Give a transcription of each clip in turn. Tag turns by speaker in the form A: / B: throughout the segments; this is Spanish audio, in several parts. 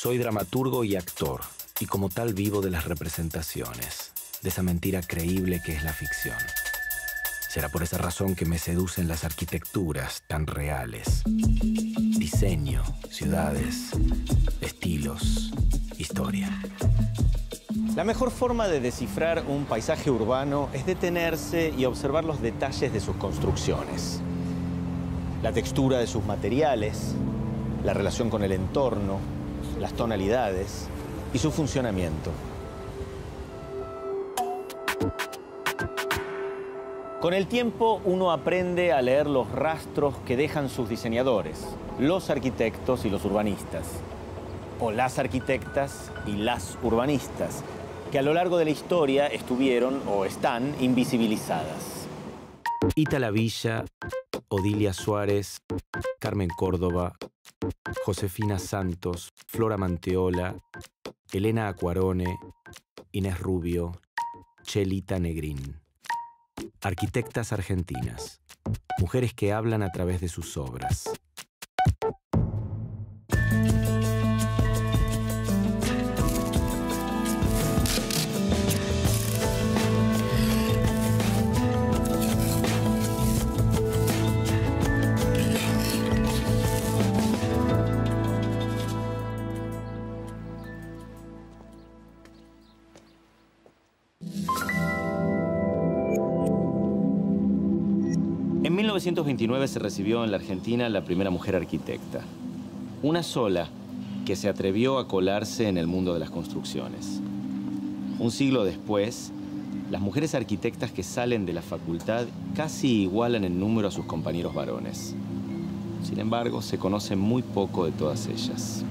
A: Soy dramaturgo y actor, y como tal vivo de las representaciones, de esa mentira creíble que es la ficción. Será por esa razón que me seducen las arquitecturas tan reales. Diseño, ciudades, estilos, historia.
B: La mejor forma de descifrar un paisaje urbano es detenerse y observar los detalles de sus construcciones. La textura de sus materiales, la relación con el entorno, las tonalidades y su funcionamiento. Con el tiempo uno aprende a leer los rastros que dejan sus diseñadores, los arquitectos y los urbanistas, o las arquitectas y las urbanistas, que a lo largo de la historia estuvieron o están invisibilizadas.
A: Ítala Villa, Odilia Suárez, Carmen Córdoba, Josefina Santos, Flora Manteola, Elena Acquarone, Inés Rubio, Chelita Negrín. Arquitectas argentinas, mujeres que hablan a través de sus obras.
B: En 1929 se recibió en la Argentina la primera mujer arquitecta. Una sola que se atrevió a colarse en el mundo de las construcciones. Un siglo después, las mujeres arquitectas que salen de la facultad casi igualan en número a sus compañeros varones. Sin embargo, se conoce muy poco de todas ellas.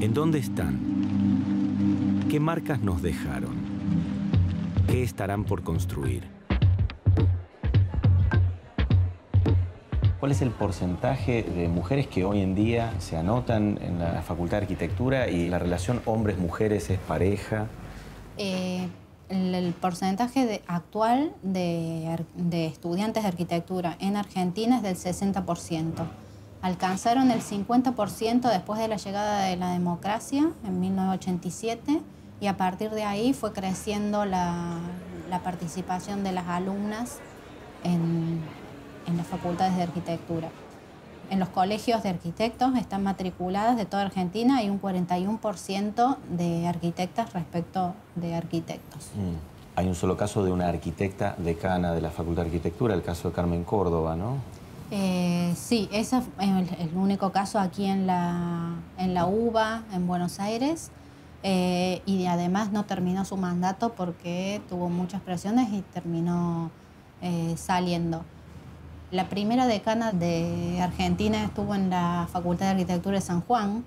A: ¿En dónde están? ¿Qué marcas nos dejaron? ¿Qué estarán por construir?
B: ¿Cuál es el porcentaje de mujeres que hoy en día se anotan en la Facultad de Arquitectura y la relación hombres-mujeres es pareja?
C: El porcentaje actual de estudiantes de arquitectura en Argentina es del 60%. Alcanzaron el 50% después de la llegada de la democracia en 1987 y a partir de ahí fue creciendo la participación de las alumnas en las facultades de arquitectura. En los colegios de arquitectos están matriculadas de toda Argentina y un 41% de arquitectas respecto de arquitectos.
B: Hay un solo caso de una arquitecta decana de la Facultad de Arquitectura, el caso de Carmen Córdoba, ¿no?
C: Sí, ese es el único caso aquí en la UBA, en Buenos Aires. Y además no terminó su mandato porque tuvo muchas presiones y terminó saliendo. La primera decana de Argentina estuvo en la Facultad de Arquitectura de San Juan,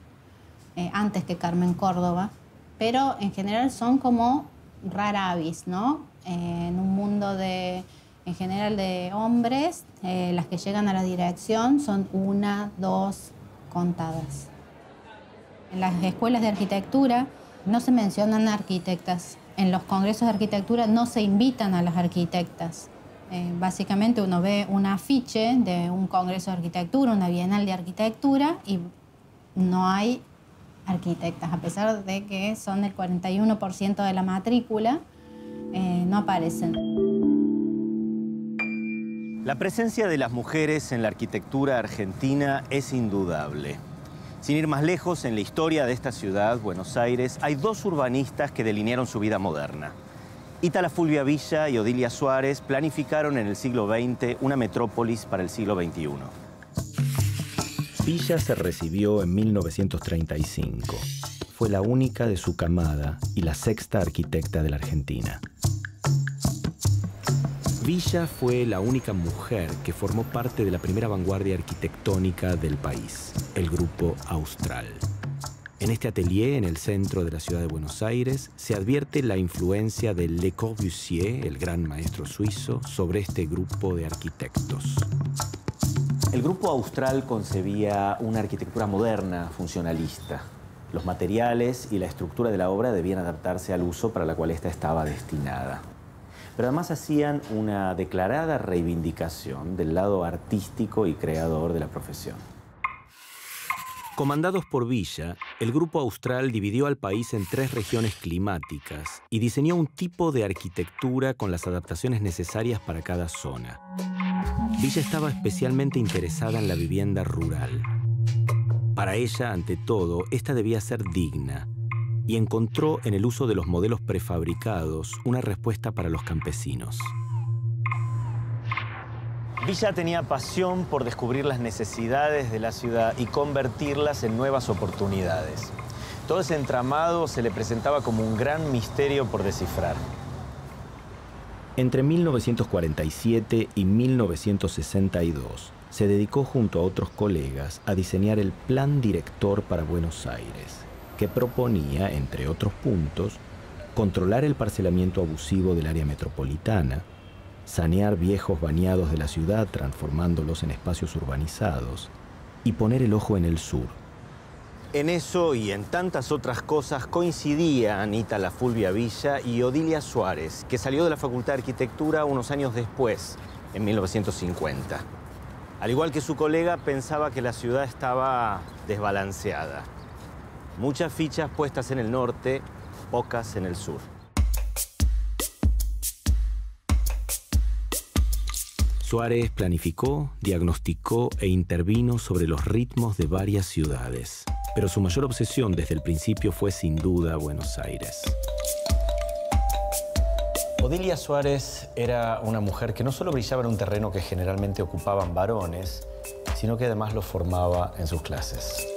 C: antes que Carmen Córdoba, pero en general son como rara avis, ¿no? En un mundo en general de hombres, las que llegan a la dirección son 1, 2 contadas. En las escuelas de arquitectura no se mencionan arquitectas. En los congresos de arquitectura no se invitan a las arquitectas. Básicamente uno ve un afiche de un congreso de arquitectura, una bienal de arquitectura y no hay arquitectas. A pesar de que son el 41% de la matrícula, no aparecen.
B: La presencia de las mujeres en la arquitectura argentina es indudable. Sin ir más lejos, en la historia de esta ciudad, Buenos Aires, hay dos urbanistas que delinearon su vida moderna. Ítala Fulvia Villa y Odilia Suárez planificaron en el siglo XX una metrópolis para el siglo XXI.
A: Villa se recibió en 1935. Fue la única de su camada y la sexta arquitecta de la Argentina. Villa fue la única mujer que formó parte de la primera vanguardia arquitectónica del país, el Grupo Austral. En este atelier, en el centro de la ciudad de Buenos Aires, se advierte la influencia de Le Corbusier, el gran maestro suizo, sobre este grupo de arquitectos.
B: El Grupo Austral concebía una arquitectura moderna, funcionalista. Los materiales y la estructura de la obra debían adaptarse al uso para la cual ésta estaba destinada. Pero además hacían una declarada reivindicación del lado artístico y creador de la profesión.
A: Comandados por Villa, el Grupo Austral dividió al país en 3 regiones climáticas y diseñó un tipo de arquitectura con las adaptaciones necesarias para cada zona. Villa estaba especialmente interesada en la vivienda rural. Para ella, ante todo, esta debía ser digna, y encontró en el uso de los modelos prefabricados una respuesta para los campesinos.
B: Villa tenía pasión por descubrir las necesidades de la ciudad y convertirlas en nuevas oportunidades. Todo ese entramado se le presentaba como un gran misterio por descifrar.
A: Entre 1947 y 1962, se dedicó junto a otros colegas a diseñar el Plan Director para Buenos Aires, que proponía, entre otros puntos, controlar el parcelamiento abusivo del área metropolitana, sanear viejos bañados de la ciudad transformándolos en espacios urbanizados y poner el ojo en el sur.
B: En eso y en tantas otras cosas coincidía Anita La Fulvia Villa y Odilia Suárez, que salió de la Facultad de Arquitectura unos años después, en 1950. Al igual que su colega, pensaba que la ciudad estaba desbalanceada. Muchas fichas puestas en el norte, pocas en el sur.
A: Suárez planificó, diagnosticó e intervino sobre los ritmos de varias ciudades. Pero su mayor obsesión desde el principio fue sin duda Buenos Aires.
B: Odilia Suárez era una mujer que no solo brillaba en un terreno que generalmente ocupaban varones, sino que además lo formaba en sus clases.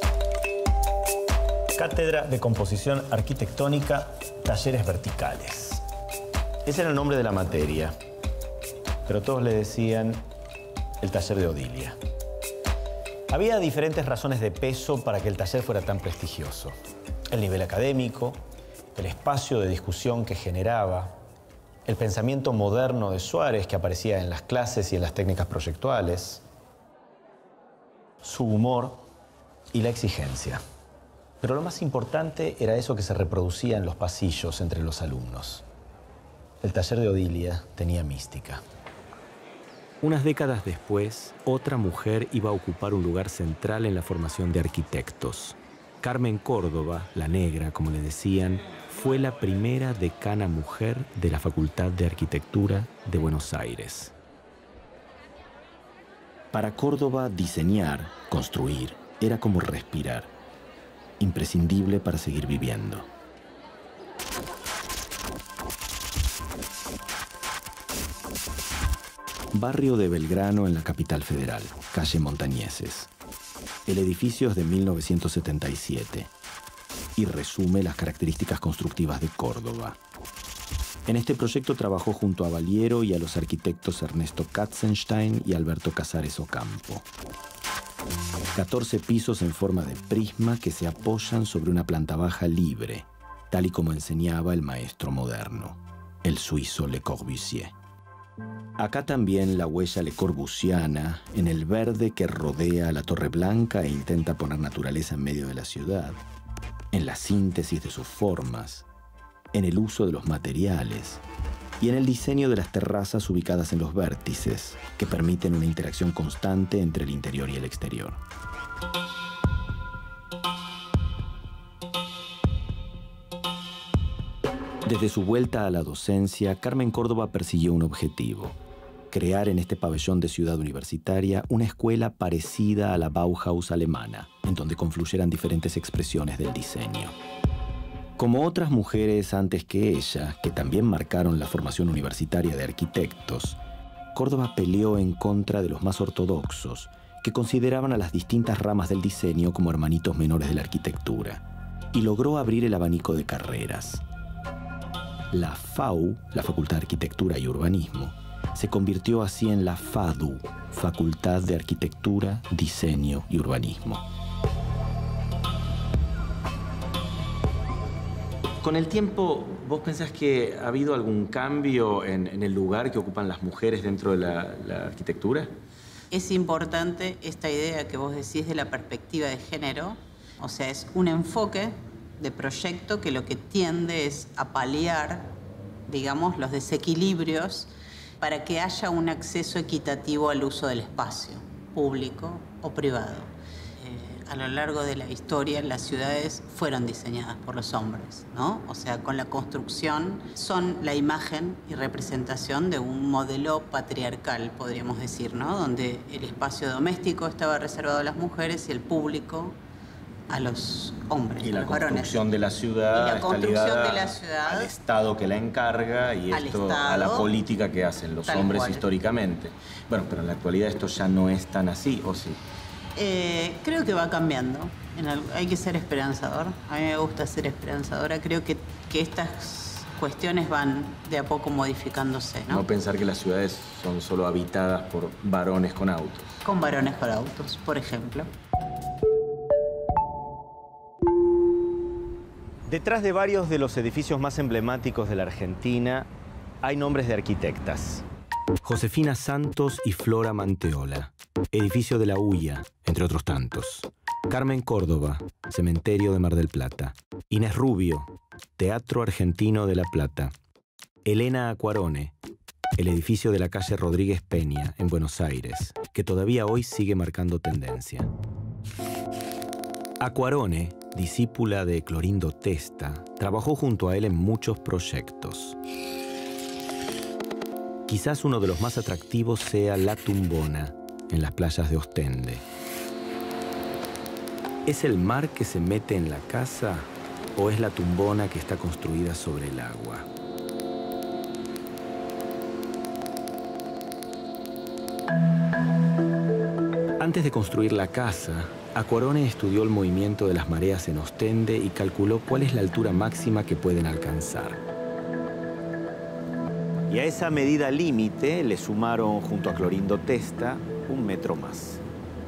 B: Cátedra de Composición Arquitectónica, Talleres Verticales. Ese era el nombre de la materia, pero todos le decían el taller de Odilia. Había diferentes razones de peso para que el taller fuera tan prestigioso. El nivel académico, el espacio de discusión que generaba, el pensamiento moderno de Suárez que aparecía en las clases y en las técnicas proyectuales, su humor y la exigencia. Pero lo más importante era eso que se reproducía en los pasillos entre los alumnos. El taller de Odilia tenía mística.
A: Unas décadas después, otra mujer iba a ocupar un lugar central en la formación de arquitectos. Carmen Córdoba, la negra, como le decían, fue la primera decana mujer de la Facultad de Arquitectura de Buenos Aires. Para Córdoba, diseñar, construir, era como respirar, imprescindible para seguir viviendo. Barrio de Belgrano en la capital federal, calle Montañeses. El edificio es de 1977 y resume las características constructivas de Córdoba. En este proyecto trabajó junto a Valiero y a los arquitectos Ernesto Katzenstein y Alberto Casares Ocampo. 14 pisos en forma de prisma que se apoyan sobre una planta baja libre, tal y como enseñaba el maestro moderno, el suizo Le Corbusier. Acá también la huella Le Corbusiana en el verde que rodea a la Torre Blanca e intenta poner naturaleza en medio de la ciudad, en la síntesis de sus formas, en el uso de los materiales y en el diseño de las terrazas ubicadas en los vértices que permiten una interacción constante entre el interior y el exterior. Desde su vuelta a la docencia, Carmen Córdoba persiguió un objetivo: crear en este pabellón de ciudad universitaria una escuela parecida a la Bauhaus alemana, en donde confluyeran diferentes expresiones del diseño. Como otras mujeres antes que ella, que también marcaron la formación universitaria de arquitectos, Córdoba peleó en contra de los más ortodoxos, que consideraban a las distintas ramas del diseño como hermanitos menores de la arquitectura, y logró abrir el abanico de carreras. La FAU, la Facultad de Arquitectura y Urbanismo, se convirtió así en la FADU, Facultad de Arquitectura, Diseño y Urbanismo.
B: Con el tiempo, ¿vos pensás que ha habido algún cambio en el lugar que ocupan las mujeres dentro de la arquitectura?
D: Es importante esta idea que vos decís de la perspectiva de género. O sea, es un enfoque de proyecto que lo que tiende es a paliar, digamos, los desequilibrios para que haya un acceso equitativo al uso del espacio, público o privado. a lo largo de la historia las ciudades fueron diseñadas por los hombres, ¿no? O sea, con la construcción son la imagen y representación de un modelo patriarcal, podríamos decir, ¿no? Donde el espacio doméstico estaba reservado a las mujeres y el público a los hombres,
B: y
D: a
B: la
D: los varones.
B: construcción de la ciudad
D: Y la
B: está
D: construcción
B: ligada
D: de la ciudad,
B: al Estado que la encarga y
D: al
B: esto
D: Estado,
B: a la política que hacen los
D: tal
B: hombres
D: cual.
B: históricamente. Bueno, pero en la actualidad esto ya no es tan así, ¿o sí?
D: Creo que va cambiando. Hay que ser esperanzador. A mí me gusta ser esperanzadora. Creo que estas cuestiones van de a poco modificándose, ¿no?
B: No pensar que las ciudades son solo habitadas por varones con autos.
D: Con varones con autos, por ejemplo.
B: Detrás de varios de los edificios más emblemáticos de la Argentina hay nombres de arquitectas.
A: Josefina Santos y Flora Manteola, edificio de la Huya, entre otros tantos. Carmen Córdoba, cementerio de Mar del Plata. Inés Rubio, Teatro Argentino de La Plata. Elena Acquarone, el edificio de la calle Rodríguez Peña, en Buenos Aires, que todavía hoy sigue marcando tendencia. Acquarone, discípula de Clorindo Testa, trabajó junto a él en muchos proyectos. Quizás uno de los más atractivos sea La Tumbona, en las playas de Ostende. ¿Es el mar que se mete en la casa o es la tumbona que está construida sobre el agua? Antes de construir la casa, Acquarone estudió el movimiento de las mareas en Ostende y calculó cuál es la altura máxima que pueden alcanzar.
B: Y a esa medida límite le sumaron, junto a Clorindo Testa, 1 metro más.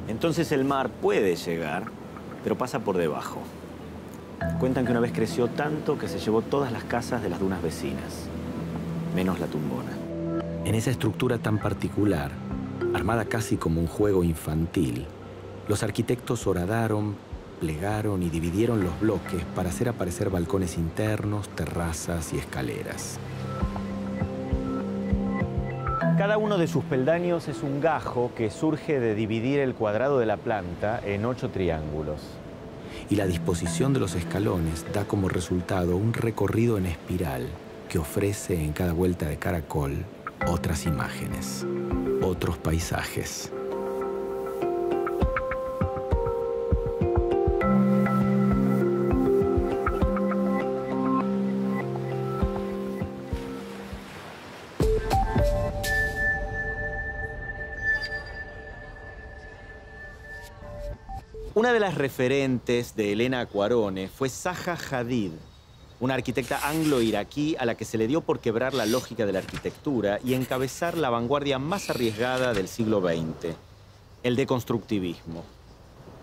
B: Entonces el mar puede llegar, pero pasa por debajo. Cuentan que una vez creció tanto que se llevó todas las casas de las dunas vecinas, menos la tumbona.
A: En esa estructura tan particular, armada casi como un juego infantil, los arquitectos horadaron, plegaron y dividieron los bloques para hacer aparecer balcones internos, terrazas y escaleras.
B: Cada uno de sus peldaños es un gajo que surge de dividir el cuadrado de la planta en 8 triángulos.
A: Y la disposición de los escalones da como resultado un recorrido en espiral que ofrece en cada vuelta de caracol otras imágenes, otros paisajes.
B: Una de las referentes de Elena Acquarone fue Zaha Hadid, una arquitecta anglo-iraquí a la que se le dio por quebrar la lógica de la arquitectura y encabezar la vanguardia más arriesgada del siglo XX, el deconstructivismo,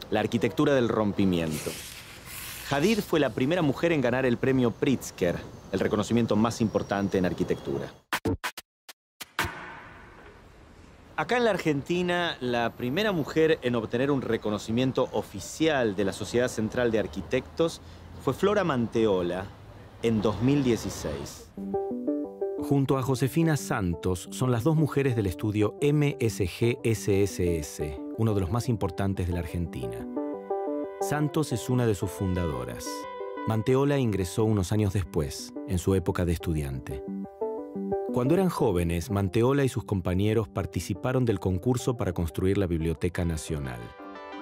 B: la arquitectura del rompimiento. Hadid fue la primera mujer en ganar el premio Pritzker, el reconocimiento más importante en arquitectura. Acá en la Argentina, la primera mujer en obtener un reconocimiento oficial de la Sociedad Central de Arquitectos fue Flora Manteola en 2016.
A: Junto a Josefina Santos son las dos mujeres del estudio MSG SSS, uno de los más importantes de la Argentina. Santos es una de sus fundadoras. Manteola ingresó unos años después, en su época de estudiante. Cuando eran jóvenes, Manteola y sus compañeros participaron del concurso para construir la Biblioteca Nacional.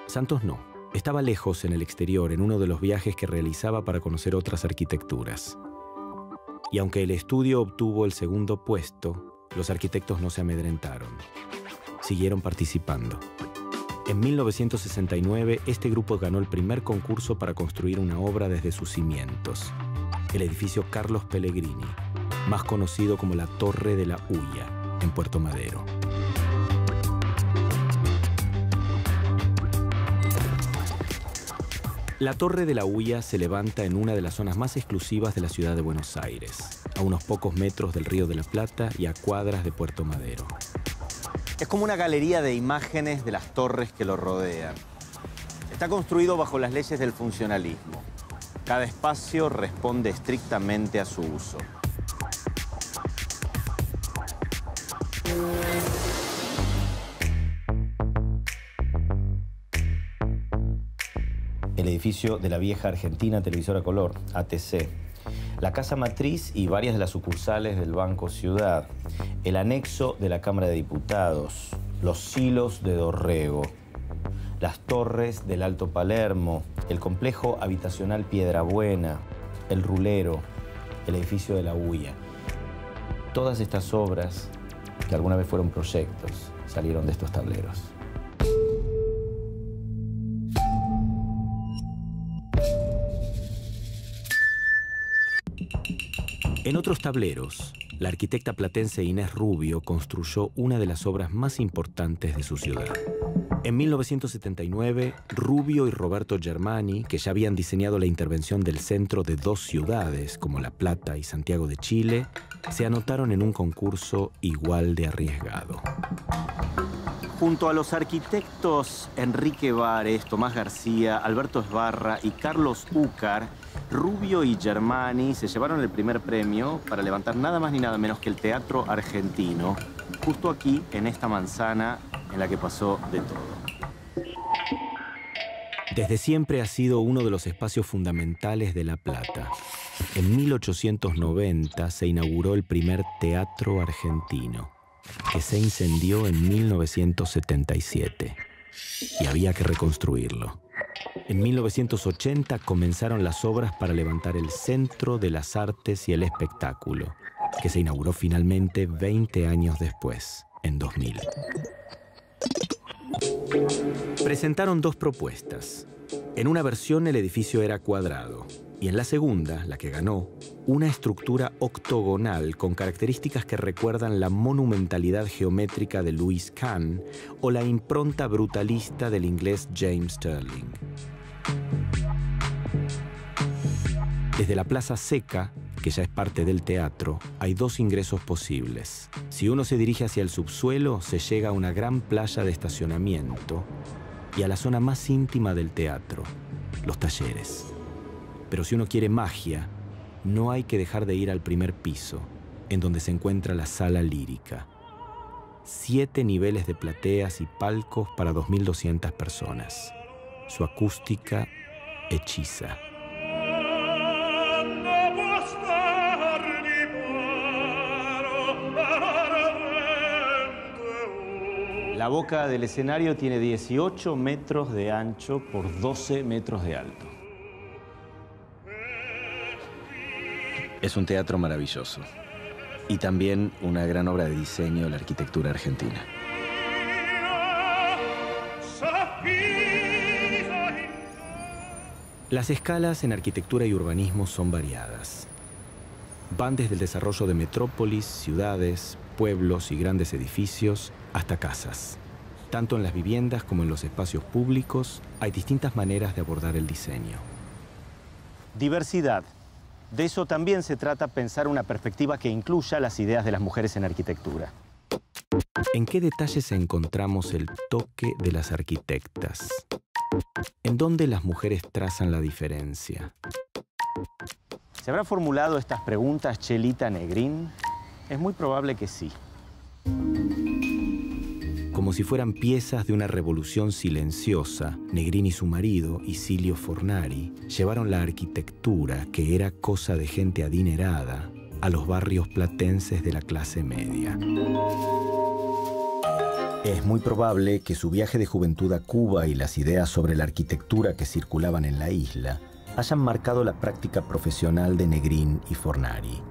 A: Santos no. Estaba lejos en el exterior en uno de los viajes que realizaba para conocer otras arquitecturas. Y aunque el estudio obtuvo el segundo puesto, los arquitectos no se amedrentaron. Siguieron participando. En 1969, este grupo ganó el primer concurso para construir una obra desde sus cimientos, el edificio Carlos Pellegrini, más conocido como la Torre de la Huya, en Puerto Madero. La Torre de la Huya se levanta en una de las zonas más exclusivas de la ciudad de Buenos Aires, a unos pocos metros del Río de la Plata y a cuadras de Puerto Madero.
B: Es como una galería de imágenes de las torres que lo rodean. Está construido bajo las leyes del funcionalismo. Cada espacio responde estrictamente a su uso. edificio de la vieja Argentina Televisora Color, ATC, la casa matriz y varias de las sucursales del Banco Ciudad, el anexo de la Cámara de Diputados, los silos de Dorrego, las torres del Alto Palermo, el complejo habitacional Piedrabuena, el Rulero, el edificio de la Huya. Todas estas obras, que alguna vez fueron proyectos, salieron de estos tableros.
A: En otros tableros, la arquitecta platense Inés Rubio construyó una de las obras más importantes de su ciudad. En 1979, Rubio y Roberto Germani, que ya habían diseñado la intervención del centro de 2 ciudades, como La Plata y Santiago de Chile, se anotaron en un concurso igual de arriesgado.
B: Junto a los arquitectos Enrique Vares, Tomás García, Alberto Esbarra y Carlos Úcar, Rubio y Germani se llevaron el primer premio para levantar nada más ni nada menos que el Teatro Argentino, justo aquí, en esta manzana en la que pasó de todo.
A: Desde siempre ha sido uno de los espacios fundamentales de La Plata. En 1890 se inauguró el primer Teatro Argentino, que se incendió en 1977 y había que reconstruirlo. En 1980 comenzaron las obras para levantar el Centro de las Artes y el Espectáculo, que se inauguró finalmente 20 años después, en 2000. Presentaron 2 propuestas. En una versión el edificio era cuadrado y en la segunda, la que ganó, una estructura octogonal con características que recuerdan la monumentalidad geométrica de Louis Kahn o la impronta brutalista del inglés James Stirling. Desde la Plaza Seca, que ya es parte del teatro, hay 2 ingresos posibles. Si uno se dirige hacia el subsuelo, se llega a una gran playa de estacionamiento y a la zona más íntima del teatro, los talleres. Pero si uno quiere magia, no hay que dejar de ir al primer piso, en donde se encuentra la sala lírica. 7 niveles de plateas y palcos para 2.200 personas. Su acústica hechiza.
B: La boca del escenario tiene 18 metros de ancho por 12 metros de alto. Es un teatro maravilloso y también una gran obra de diseño de la arquitectura argentina.
A: Las escalas en arquitectura y urbanismo son variadas. Van desde el desarrollo de metrópolis, ciudades, pueblos y grandes edificios, hasta casas. Tanto en las viviendas como en los espacios públicos, hay distintas maneras de abordar el diseño.
B: Diversidad. De eso también se trata, pensar una perspectiva que incluya las ideas de las mujeres en arquitectura.
A: ¿En qué detalles encontramos el toque de las arquitectas? ¿En dónde las mujeres trazan la diferencia?
B: ¿Se habrá formulado estas preguntas Chelita Negrín? Es muy probable que sí.
A: Como si fueran piezas de una revolución silenciosa, Negrín y su marido, Icilio Fornari, llevaron la arquitectura, que era cosa de gente adinerada, a los barrios platenses de la clase media. Es muy probable que su viaje de juventud a Cuba y las ideas sobre la arquitectura que circulaban en la isla hayan marcado la práctica profesional de Negrín y Fornari.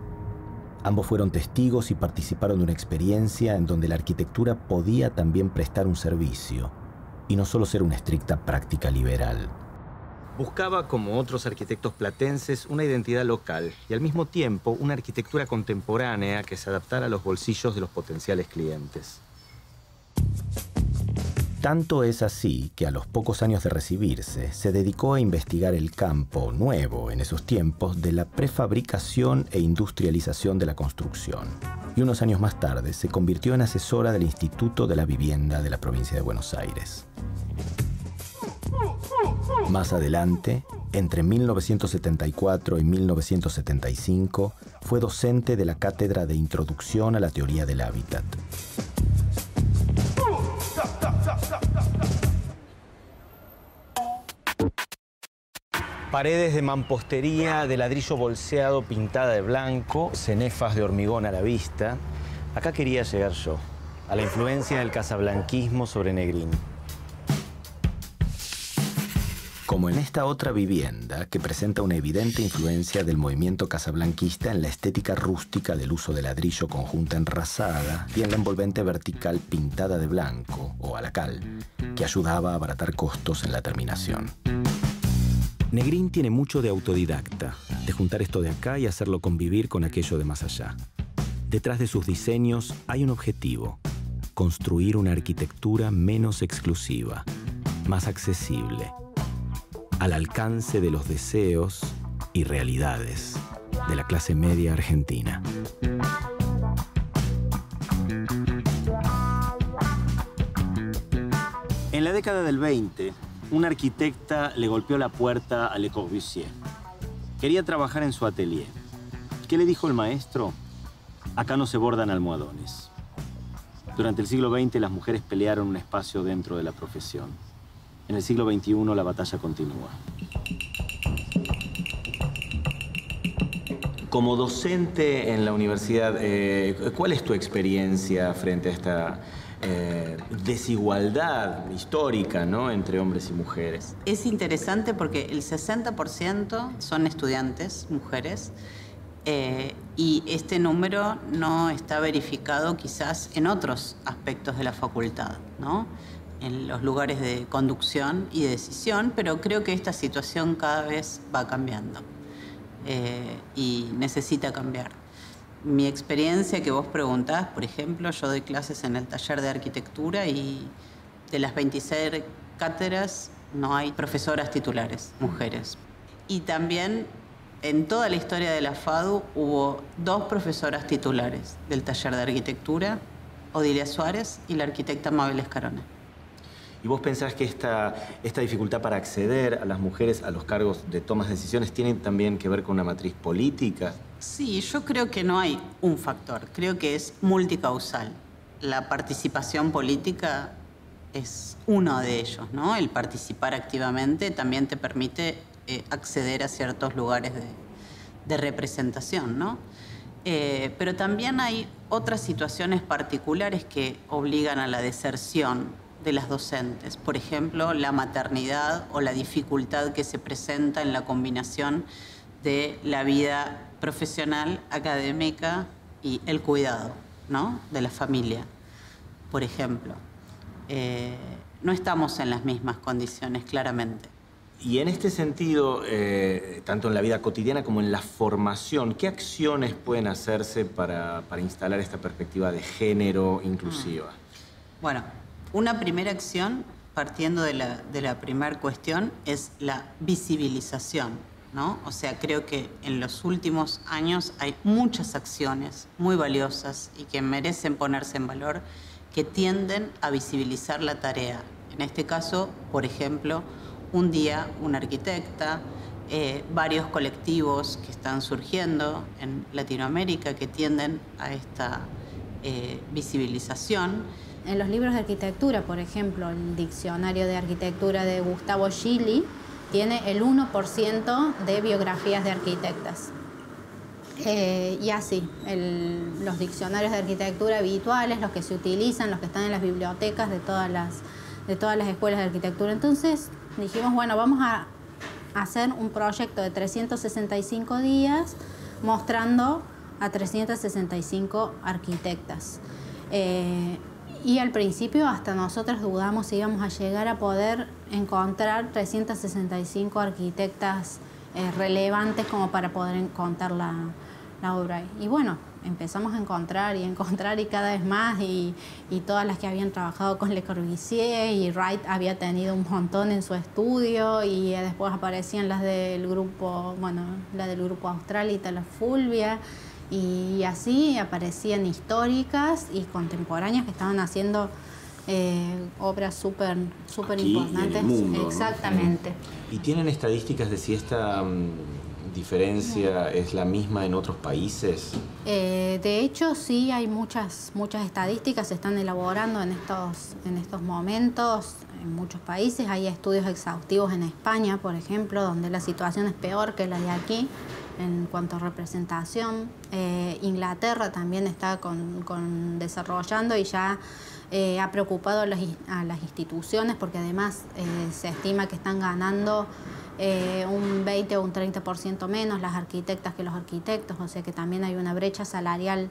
A: Ambos fueron testigos y participaron de una experiencia en donde la arquitectura podía también prestar un servicio y no solo ser una estricta práctica liberal.
B: Buscaba, como otros arquitectos platenses, una identidad local y al mismo tiempo una arquitectura contemporánea que se adaptara a los bolsillos de los potenciales clientes.
A: Tanto es así que a los pocos años de recibirse se dedicó a investigar el campo nuevo en esos tiempos de la prefabricación e industrialización de la construcción. Y unos años más tarde se convirtió en asesora del Instituto de la Vivienda de la provincia de Buenos Aires. Más adelante, entre 1974 y 1975, fue docente de la Cátedra de Introducción a la Teoría del Hábitat.
B: Paredes de mampostería, de ladrillo bolseado, pintada de blanco, cenefas de hormigón a la vista. Acá quería llegar yo, a la influencia del casablanquismo sobre Negrini. Como en esta otra vivienda, que presenta una evidente influencia del movimiento casablanquista en la estética rústica del uso de ladrillo con junta enrasada y en la envolvente vertical pintada de blanco o a la cal, que ayudaba a abaratar costos en la terminación. Negrín tiene mucho de autodidacta, de juntar esto de acá y hacerlo convivir con aquello de más allá. Detrás de sus diseños hay un objetivo: construir una arquitectura menos exclusiva, más accesible, al alcance de los deseos y realidades de la clase media argentina. En la década del 20, una arquitecta le golpeó la puerta a Le Corbusier. Quería trabajar en su atelier. ¿Qué le dijo el maestro? Acá no se bordan almohadones. Durante el siglo XX, las mujeres pelearon un espacio dentro de la profesión. En el siglo XXI, la batalla continúa. Como docente en la universidad, ¿cuál es tu experiencia frente a esta desigualdad histórica, ¿no?, entre hombres y mujeres?
D: Es interesante porque el 60% son estudiantes, mujeres, y este número no está verificado quizás en otros aspectos de la facultad, ¿no?, en los lugares de conducción y de decisión, pero creo que esta situación cada vez va cambiando y necesita cambiar. Mi experiencia que vos preguntás, por ejemplo, yo doy clases en el taller de arquitectura y de las 26 cátedras no hay profesoras titulares, mujeres. Y también en toda la historia de la FADU hubo 2 profesoras titulares del taller de arquitectura, Odilia Suárez y la arquitecta Mabel Escarone.
B: ¿Y vos pensás que esta dificultad para acceder a las mujeres a los cargos de tomas de decisiones tiene también que ver con una matriz política?
D: Sí, yo creo que no hay un factor, creo que es multicausal. La participación política es uno de ellos, ¿no? El participar activamente también te permite acceder a ciertos lugares de representación, ¿no? Pero también hay otras situaciones particulares que obligan a la deserción de las docentes. Por ejemplo, la maternidad o la dificultad que se presenta en la combinación de la vida profesional, académica y el cuidado, ¿no?, de la familia, por ejemplo. No estamos en las mismas condiciones, claramente.
B: Y en este sentido, tanto en la vida cotidiana como en la formación, ¿qué acciones pueden hacerse para instalar esta perspectiva de género inclusiva?
D: Bueno, una primera acción, partiendo de la primera cuestión, es la visibilización, ¿no? O sea, creo que en los últimos años hay muchas acciones muy valiosas y que merecen ponerse en valor, que tienden a visibilizar la tarea. En este caso, por ejemplo, un día una arquitecta, varios colectivos que están surgiendo en Latinoamérica que tienden a esta visibilización.
C: En los libros de arquitectura, por ejemplo, el diccionario de arquitectura de Gustavo Gili tiene el 1% de biografías de arquitectas. Y así, los diccionarios de arquitectura habituales, los que se utilizan, los que están en las bibliotecas de todas las escuelas de arquitectura. Entonces dijimos, bueno, vamos a hacer un proyecto de 365 días mostrando a 365 arquitectas. Y al principio hasta nosotros dudamos si íbamos a llegar a poder encontrar 365 arquitectas relevantes como para poder contar la obra. Y bueno, empezamos a encontrar y cada vez más y todas las que habían trabajado con Le Corbusier, y Wright había tenido un montón en su estudio, y después aparecían las del grupo, bueno, la del grupo Austral y la Fulvia. Y así aparecían históricas y contemporáneas que estaban haciendo obras súper importantes.
B: En el mundo,
C: exactamente.
B: ¿No? ¿Y tienen estadísticas de si esta diferencia es la misma en otros países?
C: De hecho, sí, hay muchas estadísticas, se están elaborando en estos momentos. en muchos países. Hay estudios exhaustivos en España, por ejemplo, donde la situación es peor que la de aquí en cuanto a representación. Inglaterra también está desarrollando y ya ha preocupado a las instituciones, porque además se estima que están ganando un 20 o un 30% menos las arquitectas que los arquitectos, o sea que también hay una brecha salarial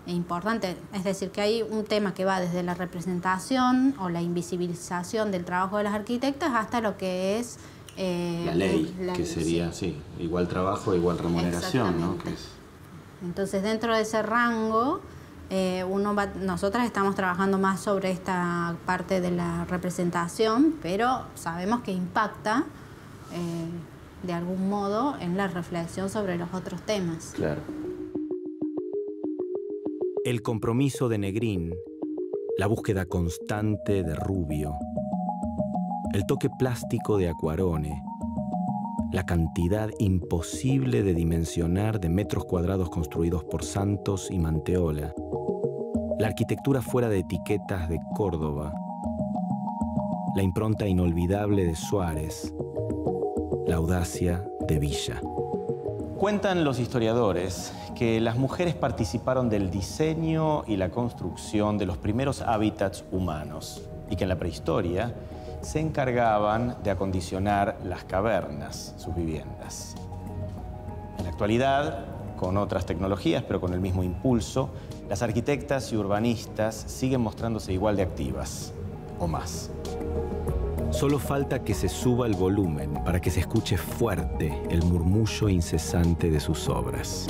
C: importante. Es decir, que hay un tema que va desde la representación o la invisibilización del trabajo de las arquitectas hasta lo que es
B: la ley, que sería, sí, igual trabajo, igual remuneración, ¿no? Que es...
C: Entonces, dentro de ese rango, nosotras estamos trabajando más sobre esta parte de la representación, pero sabemos que impacta de algún modo en la reflexión sobre los otros temas.
B: Claro.
A: El compromiso de Negrín, la búsqueda constante de Rubio, el toque plástico de Acquarone, la cantidad imposible de dimensionar de metros cuadrados construidos por Santos y Manteola, la arquitectura fuera de etiquetas de Córdoba, la impronta inolvidable de Suárez, la audacia de Villa.
B: Cuentan los historiadores que las mujeres participaron del diseño y la construcción de los primeros hábitats humanos y que en la prehistoria se encargaban de acondicionar las cavernas, sus viviendas. En la actualidad, con otras tecnologías, pero con el mismo impulso, las arquitectas y urbanistas siguen mostrándose igual de activas, o más.
A: Solo falta que se suba el volumen para que se escuche fuerte el murmullo incesante de sus obras.